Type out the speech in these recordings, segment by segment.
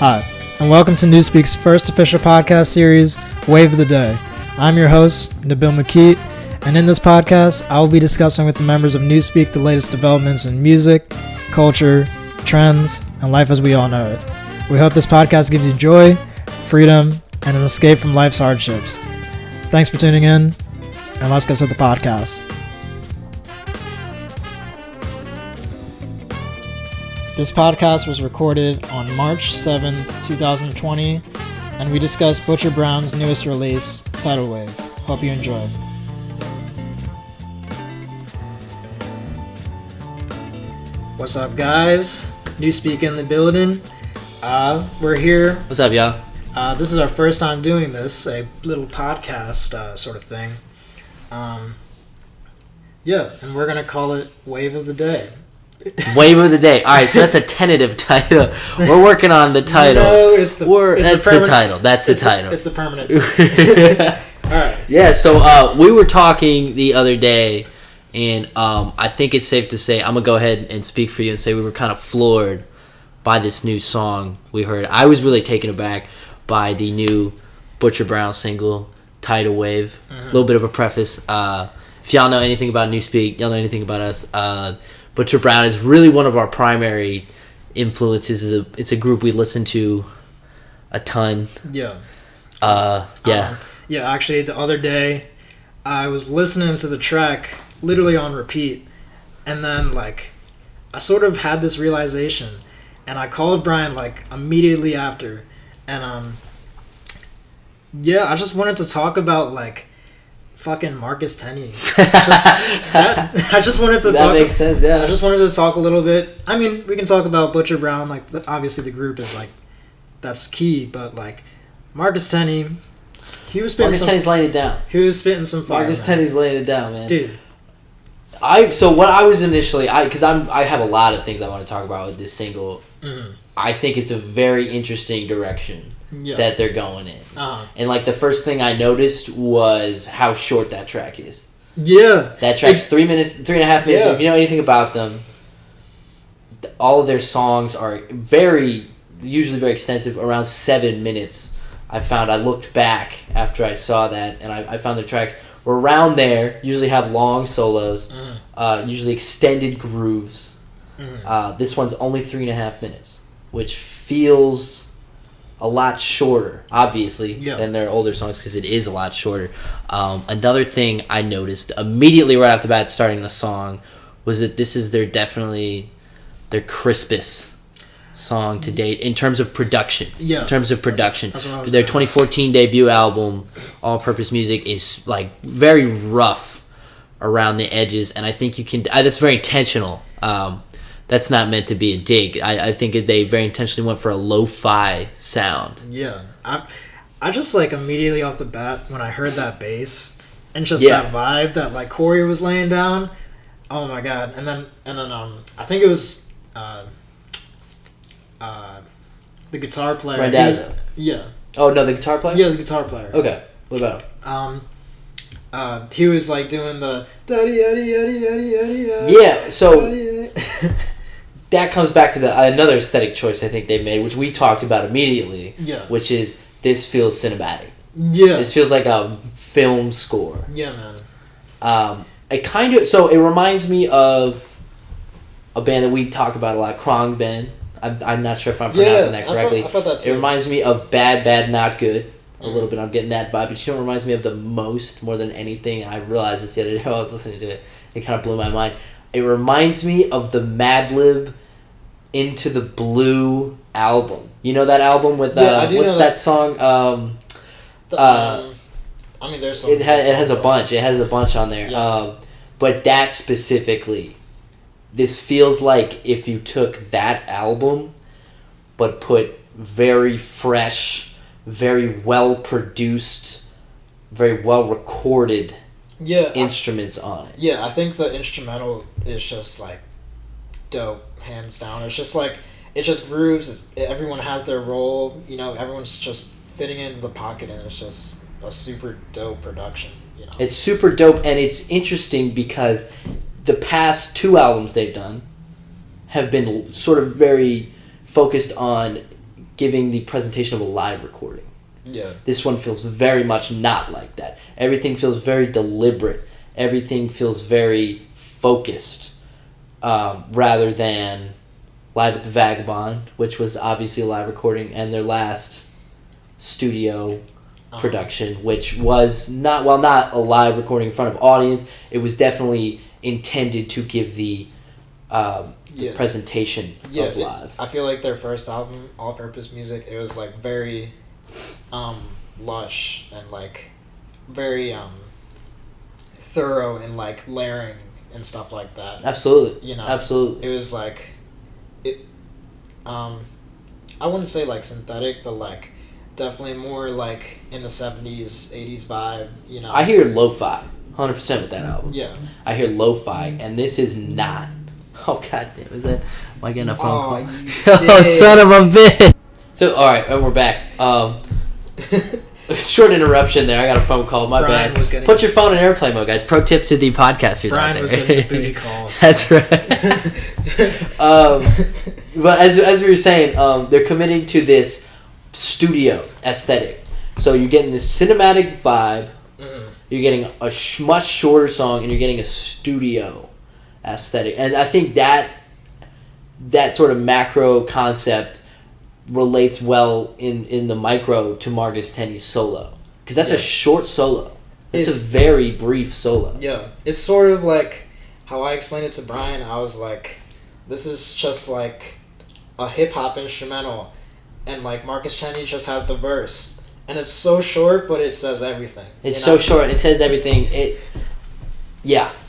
Hi, and welcome to Newspeak's first official podcast series, Wave of the Day. I'm your host, Nabil McKeet, and in this podcast, I will be discussing with the members of Newspeak the latest developments in music, culture, trends, and life as we all know it. We hope this podcast gives you joy, freedom, and an escape from life's hardships. Thanks for tuning in, and let's get to the podcast. This podcast was recorded on March 7th, 2020, and we discussed Butcher Brown's newest release, Tidal Wave. Hope you enjoy. What's up, guys? Newspeak in the building. We're here. What's up, y'all? This is our first time doing this, a little podcast sort of thing. And we're going to call it Wave of the Day. Wave of the Day. All right, so that's a tentative title. We're working on the title. No, that's the title. That's the title. It's the permanent title. All right. Yeah, so we were talking the other day, and I think it's safe to say, I'm going to go ahead and speak for you and say we were kind of floored by this new song we heard. I was really taken aback by the new Butcher Brown single, Tidal Wave. A little bit of a preface. If y'all know anything about Newspeak, y'all know anything about us, Butcher Brown is really one of our primary influences. It's a group we listen to a ton. Yeah. Actually, the other day, I was listening to the track literally on repeat, and then, I sort of had this realization, and I called Brian, immediately after, and, I just wanted to talk about, fucking Marcus Tenney. I just wanted to talk. That makes sense, yeah. I just wanted to talk a little bit. I mean, we can talk about Butcher Brown. Obviously the group is that's key. But Marcus Tenney, he was spitting. Marcus Tenney's laying it down. He was spitting some fire. Marcus Tenney's laying it down, man. Dude. So what I was initially, because I have a lot of things I want to talk about with this single. Mm-hmm. I think it's a very interesting direction that they're going in. Uh-huh. And the first thing I noticed was how short that track is. Yeah. That track's 3 minutes, 3.5 minutes. Yeah. If you know anything about them, all of their songs are usually very extensive, around 7 minutes. I looked back after I saw that, and I found the tracks were around there, usually have long solos, usually extended grooves. This one's only 3.5 minutes, which feels a lot shorter, obviously, than their older songs, because it is a lot shorter. Another thing I noticed immediately right off the bat starting the song was that this is their crispest song to date in terms of production. Yeah. In terms of production. That's what I was their 2014 debut album, All Purpose Music, is very rough around the edges, and I think you can... that's very intentional. That's not meant to be a dig. I think they very intentionally went for a lo-fi sound. Yeah. I just immediately off the bat when I heard that bass and just that vibe that Corey was laying down. Oh my god. And then I think it was the guitar player. Randazzo. Yeah. Oh no, the guitar player? Yeah, the guitar player. Okay. What about him? He was doing the yeah, so that comes back to another aesthetic choice I think they made, which we talked about immediately. Yeah. Which is, this feels cinematic. Yeah. This feels like a film score. Yeah, man. It reminds me of a band that we talk about a lot, Krong Band. I'm not sure if I'm pronouncing that correctly. I thought that too. It reminds me of Bad, Bad, Not Good. A little bit, I'm getting that vibe, but you know what reminds me of the most, more than anything? I realized this the other day while I was listening to it. It kind of blew my mind. It reminds me of the Madlib Into the Blue album. You know that album with what's that song? There's some. It has a bunch. It has a bunch on there. Yeah. But that specifically, this feels like if you took that album, but put very fresh, very well produced, very well recorded instruments on it. Yeah, I think the instrumental is just dope, hands down. It's just it just grooves. Everyone has their role. Everyone's just fitting into the pocket, and it's just a super dope production. It's super dope, and it's interesting because the past 2 albums they've done have been sort of very focused on giving the presentation of a live recording. Yeah. This one feels very much not like that. Everything feels very deliberate. Everything feels very focused, rather than Live at the Vagabond, which was obviously a live recording, and their last studio production, which was not a live recording in front of audience. It was definitely intended to give the presentation of live. I feel like their first album, All Purpose Music, it was like very lush and like very thorough in like layering and stuff like that. Absolutely. You know, absolutely. It was like I wouldn't say like synthetic, but like definitely more like in the 70s, 80s vibe, you know. I hear lo-fi 100% with that album. Yeah. I hear lo-fi, and this is not. Oh, goddamn. Is that. Am I getting a phone call? Oh, son of a bitch. So, alright, and we're back. Short interruption there. I got a phone call. My Brian bad. Put your phone in airplane mode, guys. Pro tip to the podcasters Brian out there. was getting the booty calls. That's right. But as we were saying, they're committing to this studio aesthetic. So you're getting this cinematic vibe. Mm-hmm. You're getting a much shorter song, and you're getting a studio aesthetic. And I think that sort of macro concept relates well in the micro to Marcus Tenney's solo, because that's a short solo. It's a very brief solo. Yeah, it's sort of like how I explained it to Brian. I was like, this is just like a hip hop instrumental, and like Marcus Tenney just has the verse, and it's so short, but it says everything. It's so short. It says everything.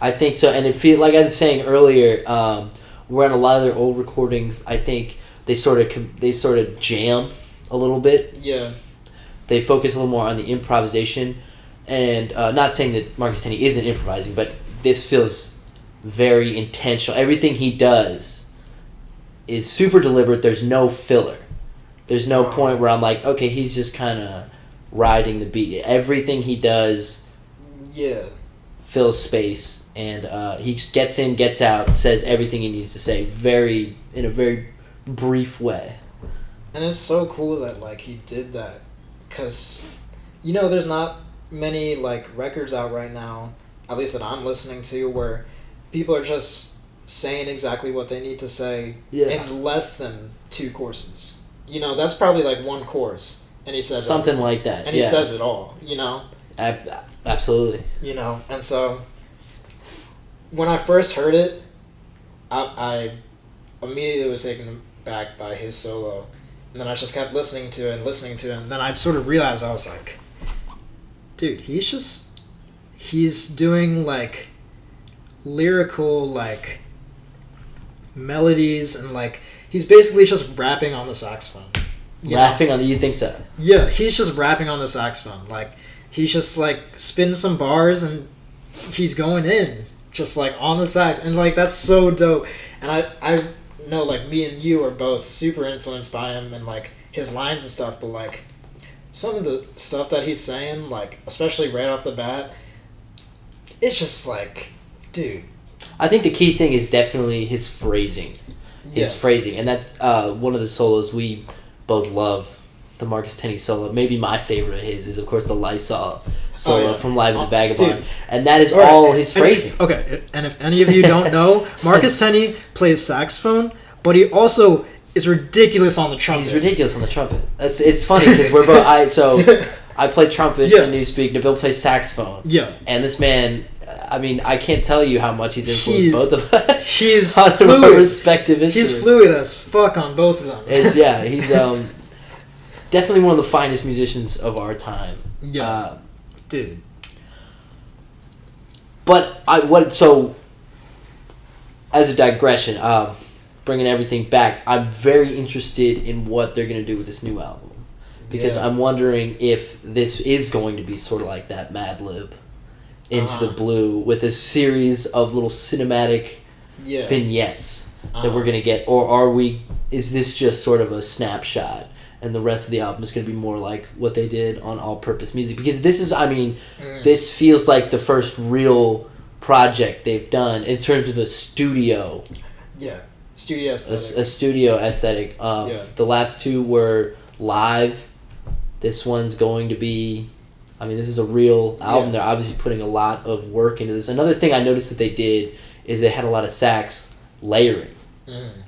I think so. And it feels like I was saying earlier, where on a lot of their old recordings, I think they sort of jam a little bit. Yeah. They focus a little more on the improvisation, and not saying that Marcus Tenney isn't improvising, but this feels very intentional. Everything he does is super deliberate. There's no filler. There's no point where I'm like, okay, he's just kind of riding the beat. Everything he does fills space, and he gets in, gets out, says everything he needs to say in a very brief way. And it's so cool that like he did that, because there's not many like records out right now, at least that I'm listening to, where people are just saying exactly what they need to say in less than 2 courses. That's probably like 1 course, and he says something like that, and he says it all. Absolutely. And so when I first heard it, I immediately was taken back by his solo, and then I just kept listening to it, and then I sort of realized, I was like, dude, he's doing like lyrical like melodies, and like he's basically just rapping on the saxophone. You think so? Yeah, he's just rapping on the saxophone. Like he's just like spinning some bars, and he's going in just like on the sax, and like that's so dope. And I know like me and you are both super influenced by him and like his lines and stuff, but like some of the stuff that he's saying, like especially right off the bat, it's just like, dude. I think the key thing is definitely his phrasing. Phrasing, and that's one of the solos we both love. The Marcus Tenney solo, maybe my favorite of his, is of course the Lysol solo from Live at the Vagabond, dude. And that is all his phrasing. And if any of you don't know, Marcus Tenney plays saxophone, but he also is ridiculous on the trumpet. He's ridiculous on the trumpet. It's funny because we're both. I play trumpet in Newspeak. Nabil plays saxophone. Yeah, and this man. I mean, I can't tell you how much he's influenced both of us. He's on fluid. Our respective instruments. He's fluid as fuck on both of them. He's definitely one of the finest musicians of our time. Yeah, dude. But as a digression, bringing everything back, I'm very interested in what they're going to do with this new album, because I'm wondering if this is going to be sort of like that Mad Lib Into the Blue, with a series of little cinematic vignettes that we're going to get, or is this just sort of a snapshot? And the rest of the album is going to be more like what they did on All Purpose Music. Because this is, this feels like the first real project they've done in terms of a studio studio aesthetic. A studio aesthetic. The last two were live. This one's going to be, I mean, this is a real album. Yeah. They're obviously putting a lot of work into this. Another thing I noticed that they did is they had a lot of sax layering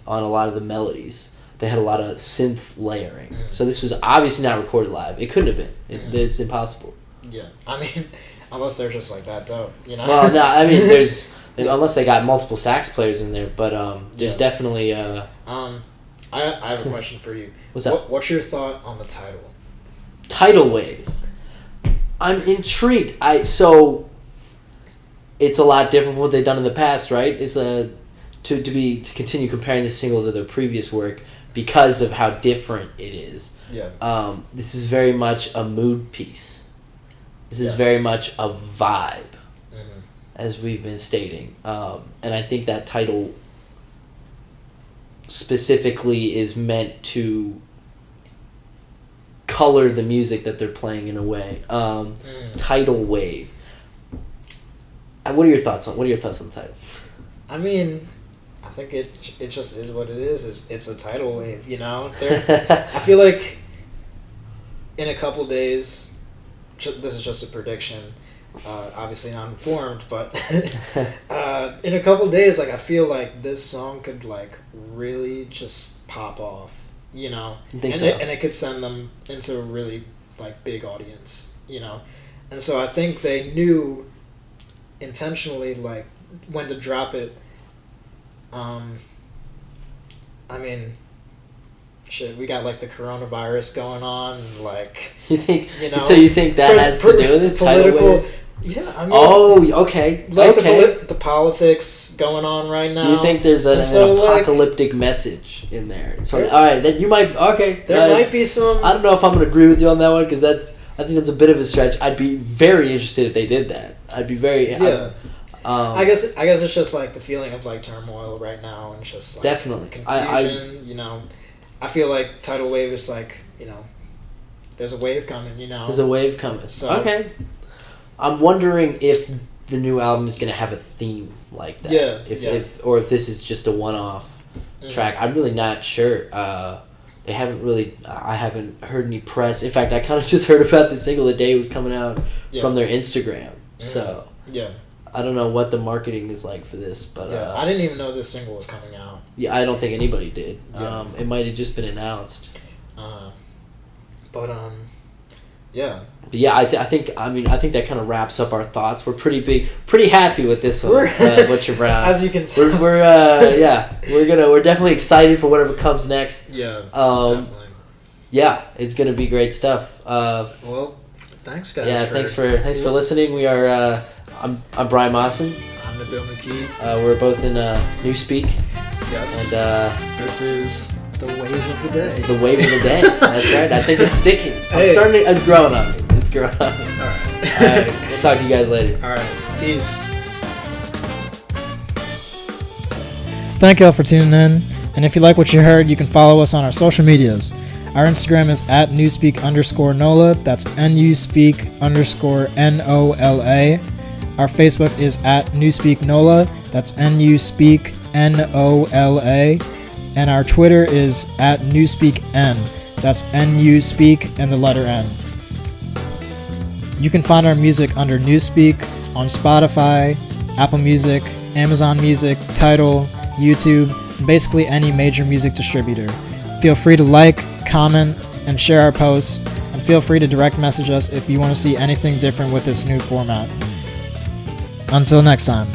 on a lot of the melodies. They had a lot of synth layering. So this was obviously not recorded live. It couldn't have been. It's impossible. Yeah. I mean, unless they're just like that dope, you know? Well, no, I mean, there's... Unless they got multiple sax players in there, but there's definitely... I have a question for you. What's that? What's your thought on the title? Tidal Wave. I'm intrigued. So it's a lot different from what they've done in the past, right? It's to continue comparing this single to their previous work because of how different it is. Yeah. This is very much a mood piece. This is very much a vibe, as we've been stating. And I think that title specifically is meant to color the music that they're playing in a way. Tidal Wave. What are your thoughts on the title? I mean, I think it just is what it is. It's a tidal wave, you know? I feel like in a couple days, this is just a prediction, obviously not informed, but in a couple days, like, I feel like this song could, like, really just pop off, you know? You think so? And it could send them into a really, like, big audience, you know? And so I think they knew intentionally, like, when to drop it. I mean, shit, we got, like, the coronavirus going on, and, like, you think, you know, so you think that has to do with it? Political, yeah, I mean, okay, like, the politics going on right now. You think there's an apocalyptic message in there? So, all right, that you might, there might be some. I don't know if I'm going to agree with you on that one, because I think that's a bit of a stretch. I'd be very interested if they did that. I'd be very... Yeah. I guess it's just, like, the feeling of, like, turmoil right now, and it's just, like, definitely confusion, you know. I feel like Tidal Wave is, like, you know, there's a wave coming, you know. There's a wave coming. So, okay. I'm wondering if the new album is going to have a theme like that. Yeah. If this is just a one-off track. I'm really not sure. They haven't really... I haven't heard any press. In fact, I kind of just heard about the single the day it was coming out from their Instagram. So... Yeah. I don't know what the marketing is like for this, but... I didn't even know this single was coming out. Yeah, I don't think anybody did. Yeah. It might have just been announced. Yeah. But yeah, I think that kind of wraps up our thoughts. We're pretty happy with this one, Butcher Brown. As you can see, we're definitely excited for whatever comes next. Yeah, definitely. Yeah, it's gonna be great stuff. Well, thanks guys. Yeah, thanks for listening. We are. I'm Brian Mawson. I'm Nabil McKee. We're both in Newspeak. Yes. And this is the wave of the day. This is the wave of the day. That's right. I think it's sticking. It's growing on me. It's growing on me. All right. We'll talk to you guys later. All right. Peace. Thank y'all for tuning in. And if you like what you heard, you can follow us on our social medias. Our Instagram is @newspeak_NOLA. That's NUSPEAK_NOLA. Our Facebook is @newspeaknola. That's NUSPEAKNOLA. And our Twitter is @newspeakn. That's NUSPEAK and the letter N. You can find our music under Newspeak on Spotify, Apple Music, Amazon Music, Tidal, YouTube, and basically any major music distributor. Feel free to like, comment, and share our posts, and feel free to direct message us if you want to see anything different with this new format. Until next time.